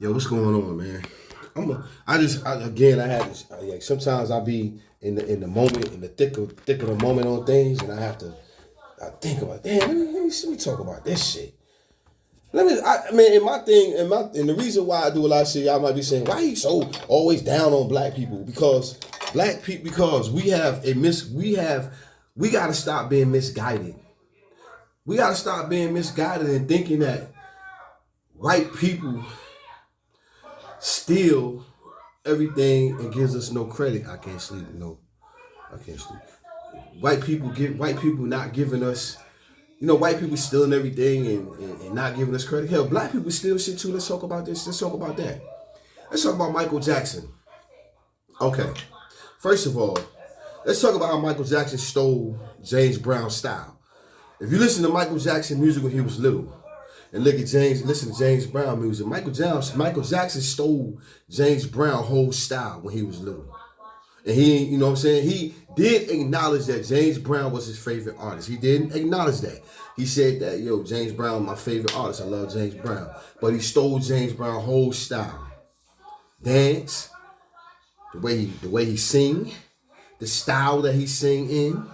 Yo, what's going on, man? I had this. Like, sometimes I be in the moment, in the thick of the moment on things, and I think about, damn. Let me talk about this shit. I mean, and the reason why I do a lot of shit, y'all might be saying, why he so always down on black people? Because we got to stop being misguided. We got to stop being misguided and thinking that white people steal everything and gives us no credit. I can't sleep. No, I can't sleep. White people not giving us, white people stealing everything and not giving us credit. Hell, black people steal shit too. Let's talk about this. Let's talk about that. Let's talk about Michael Jackson. Okay. First of all, let's talk about how Michael Jackson stole James Brown's style. If you listen to Michael Jackson music when he was little, and listen to James Brown music, Michael Jackson stole James Brown whole style when he was little. And he, you know what I'm saying? He did acknowledge that James Brown was his favorite artist. He did acknowledge that. He said that, James Brown, my favorite artist. I love James Brown. But he stole James Brown whole style. Dance, the way he sing, the style that he sing in,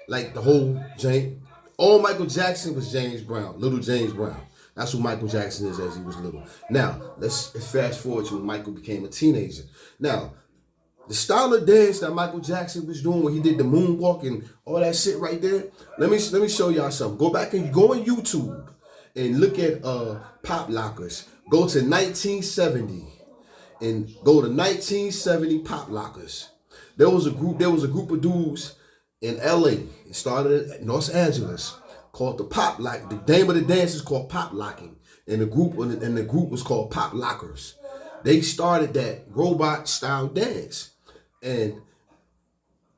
like the whole James. All Michael Jackson was James Brown, little James Brown. That's who Michael Jackson is as he was little. Now, let's fast forward to when Michael became a teenager. Now, the style of dance that Michael Jackson was doing when he did the moonwalk and all that shit right there. Let me show y'all something. Go on YouTube and look at pop lockers. Go to 1970 and go to 1970 pop lockers. There was a group of dudes in LA. It started in Los Angeles called the Pop Lock. The name of the dance is called Pop Locking. And the group was called Pop Lockers. They started that robot style dance. And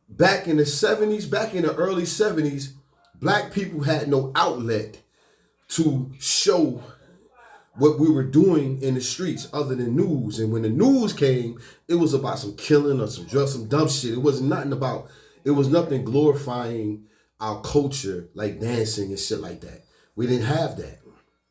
back in the early 70s, black people had no outlet to show what we were doing in the streets other than news. And when the news came, it was about some killing or some drugs, some dumb shit. It was nothing glorifying our culture like dancing and shit like that. We didn't have that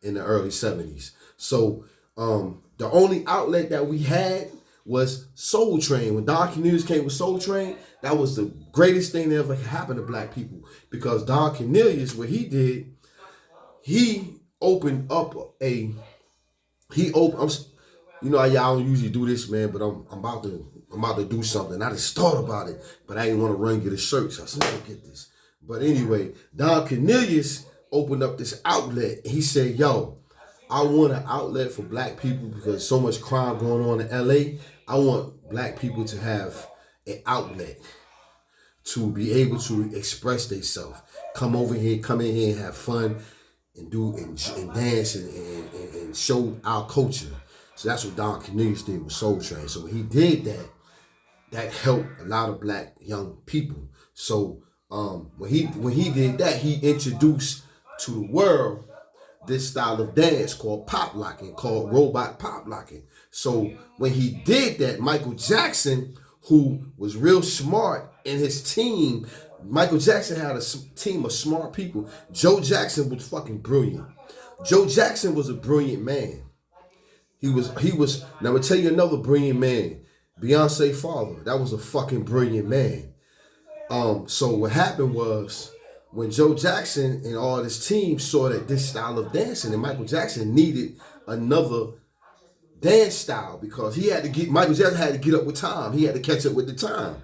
in the early 70s. So the only outlet that we had was Soul Train. When Don Cornelius came with Soul Train, that was the greatest thing that ever happened to black people. Because Don Cornelius, what he did, he opened up a he opened. Y'all don't usually do this, man, but I'm about to do something. I just thought about it, but I didn't want to run get a shirt, so I said, "Let me get this." But anyway, Don Cornelius opened up this outlet. He said, "Yo, I want an outlet for black people because so much crime going on in LA. I want black people to have an outlet to be able to express themselves. Come in here and have fun and and dance and show our culture." So that's what Don Cornelius did with Soul Train. So when he did that, that helped a lot of black young people. So when he did that, he introduced to the world this style of dance called pop locking, called robot pop locking. So when he did that, Michael Jackson, who was real smart in his team, Michael Jackson had a team of smart people. Joe Jackson was fucking brilliant. Joe Jackson was a brilliant man. He was. Now I'm gonna tell you another brilliant man. Beyonce father. That was a fucking brilliant man. So what happened was when Joe Jackson and all his team saw that this style of dancing, and Michael Jackson needed another dance style because Michael Jackson had to get up with time. He had to catch up with the time.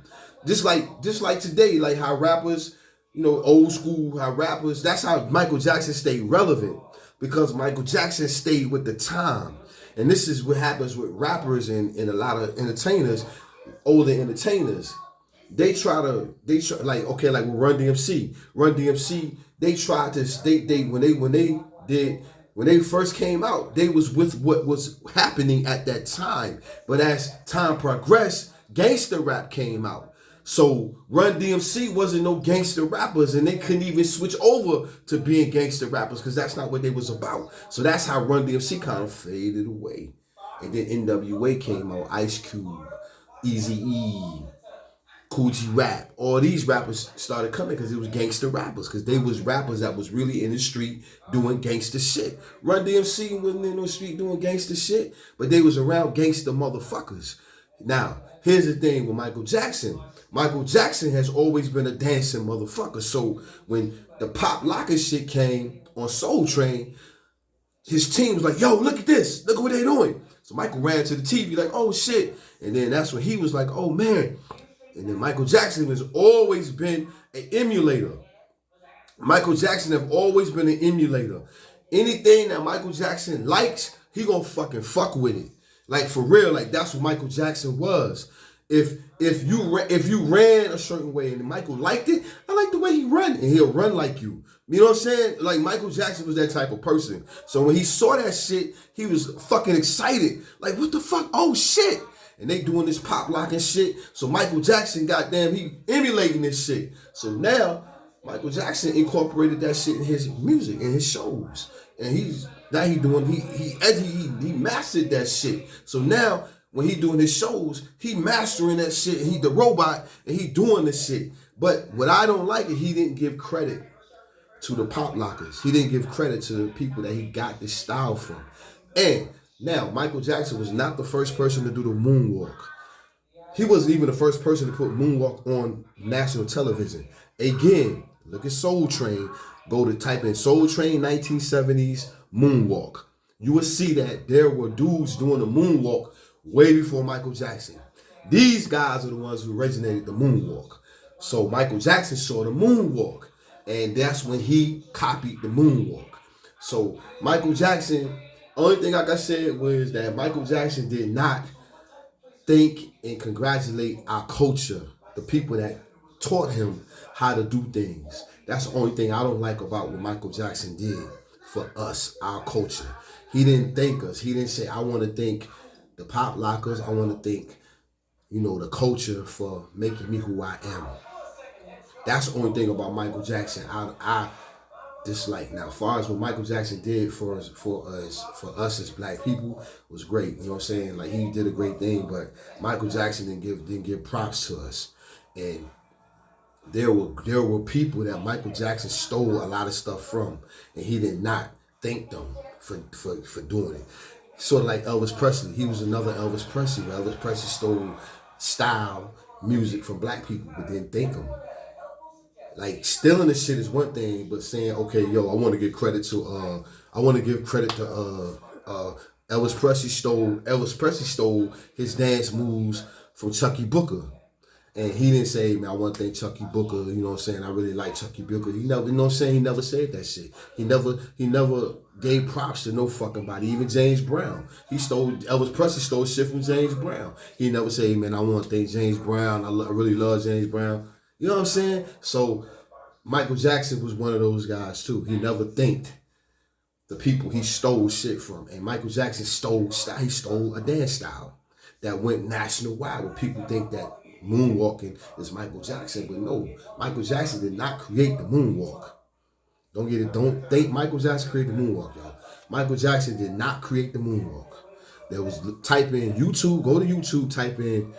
Just like today, like how rappers, old school, how rappers, that's how Michael Jackson stayed relevant because Michael Jackson stayed with the time. And this is what happens with rappers and a lot of entertainers, older entertainers. They try like with Run DMC. Run DMC, they tried to when they first came out, they was with what was happening at that time. But as time progressed, gangster rap came out. So Run DMC wasn't no gangster rappers, and they couldn't even switch over to being gangster rappers because that's not what they was about. So that's how Run DMC kind of faded away. And then NWA came out, Ice Cube, Easy E, Kool G Rap. All these rappers started coming because it was gangster rappers, because they was rappers that was really in the street doing gangster shit. Run DMC wasn't in the street doing gangster shit, but they was around gangster motherfuckers. Now, here's the thing with Michael Jackson. Michael Jackson has always been a dancing motherfucker. So when the Pop Locker shit came on Soul Train, his team was like, yo, look at this. Look at what they doing. So Michael ran to the TV like, oh shit. And then that's when he was like, oh man. And then Michael Jackson has always been an emulator. Michael Jackson have always been an emulator. Anything that Michael Jackson likes, he gonna fucking fuck with it. Like for real, like that's what Michael Jackson was. If you ran a certain way and Michael liked it, I like the way he run, and he'll run like you. You know what I'm saying? Like Michael Jackson was that type of person. So when he saw that shit, he was fucking excited. Like, what the fuck? Oh shit. And they doing this pop locking shit. So Michael Jackson, goddamn, he emulating this shit. So now Michael Jackson incorporated that shit in his music, in his shows. And he mastered that shit. So now when he doing his shows, he mastering that shit. He the robot and he doing this shit. But what I don't like is he didn't give credit to the pop lockers. He didn't give credit to the people that he got this style from. And now, Michael Jackson was not the first person to do the moonwalk. He wasn't even the first person to put moonwalk on national television. Again, look at Soul Train. Go to type in Soul Train 1970s moonwalk. You will see that there were dudes doing the moonwalk way before Michael Jackson. These guys are the ones who originated the moonwalk. So Michael Jackson saw the moonwalk, and that's when he copied the moonwalk. So Michael Jackson, only thing like I said was that Michael Jackson did not think and congratulate our culture, the people that taught him how to do things. That's the only thing I don't like about what Michael Jackson did for us, our culture. He didn't thank us. He didn't say, I want to thank the pop lockers. I want to thank, the culture for making me who I am. That's the only thing about Michael Jackson I dislike. Now, as far as what Michael Jackson did for us as black people was great. You know what I'm saying? Like, he did a great thing, but Michael Jackson didn't give props to us. And there were people that Michael Jackson stole a lot of stuff from, and he did not thank them for doing it. Sort of like Elvis Presley. He was another Elvis Presley, where Elvis Presley stole style, music from black people, but didn't thank them. Like, stealing this shit is one thing, but saying, okay, yo, I want to give credit to Elvis Presley stole his dance moves from Chucky Booker. And he didn't say, man, I want to thank Chucky Booker, you know what I'm saying? I really like Chucky Booker. He never, you know what I'm saying? He never said that shit. He never gave props to no fucking body. Even James Brown. Elvis Presley stole shit from James Brown. He never said, man, I want to thank James Brown. I really love James Brown. You know what I'm saying? So Michael Jackson was one of those guys too. He never thanked the people he stole shit from. And Michael Jackson stole a dance style that went national wide, where people think that moonwalking is Michael Jackson, but no, Michael Jackson did not create the moonwalk. Don't think Michael Jackson created the moonwalk, y'all. Michael Jackson did not create the moonwalk. Type in YouTube, go to YouTube, type in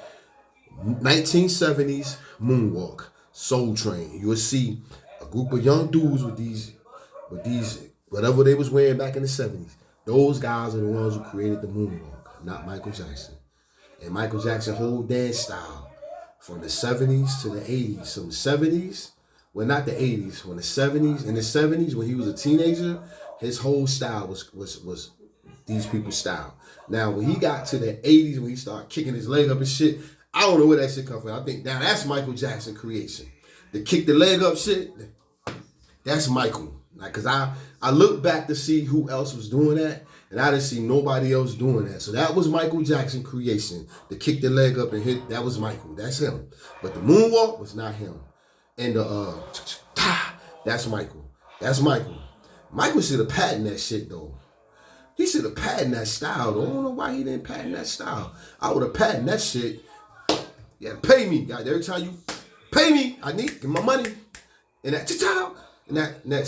1970s moonwalk, Soul Train. You will see a group of young dudes with these whatever they was wearing back in the 70s. Those guys are the ones who created the moonwalk, not Michael Jackson. And Michael Jackson's whole dance style from the 70s to the 80s. So the 70s, well, not the 80s, when the 70s, in the 70s, when he was a teenager, his whole style was these people's style. Now, when he got to the 80s, when he started kicking his leg up and shit, I don't know where that shit come from. I think now that's Michael Jackson creation. The kick the leg up shit, that's Michael. Like, cause I looked back to see who else was doing that, and I didn't see nobody else doing that. So that was Michael Jackson creation. The kick the leg up and hit, that was Michael. That's him. But the moonwalk was not him. And the that's Michael. That's Michael. Michael should have patented that shit though. He should have patented that style though. I don't know why he didn't patent that style. I would have patented that shit. Yeah, pay me, guys. Every time you pay me, I need my money. And that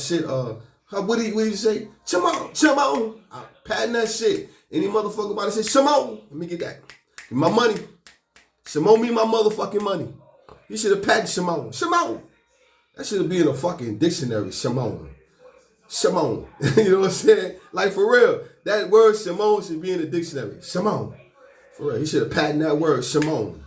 shit, what did he say? Come on. I patent that shit. Any motherfucker about to say, come on. Let me get that. Get my money. Shimon me my motherfucking money. He should have patented Shimon. Shimon. That should be in a fucking dictionary. Shimon. Shimon. You know what I'm saying? Like, for real. That word Shimon should be in the dictionary. Shimon. For real. He should have patented that word. Shimon.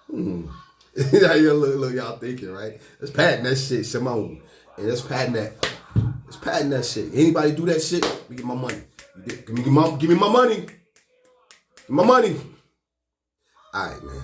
Look, y'all thinking, right? Let's patent that shit, Shimon. And let's patent that. Let's patent that shit. Anybody do that shit, we get my money. Give me my money. My money. All right, man.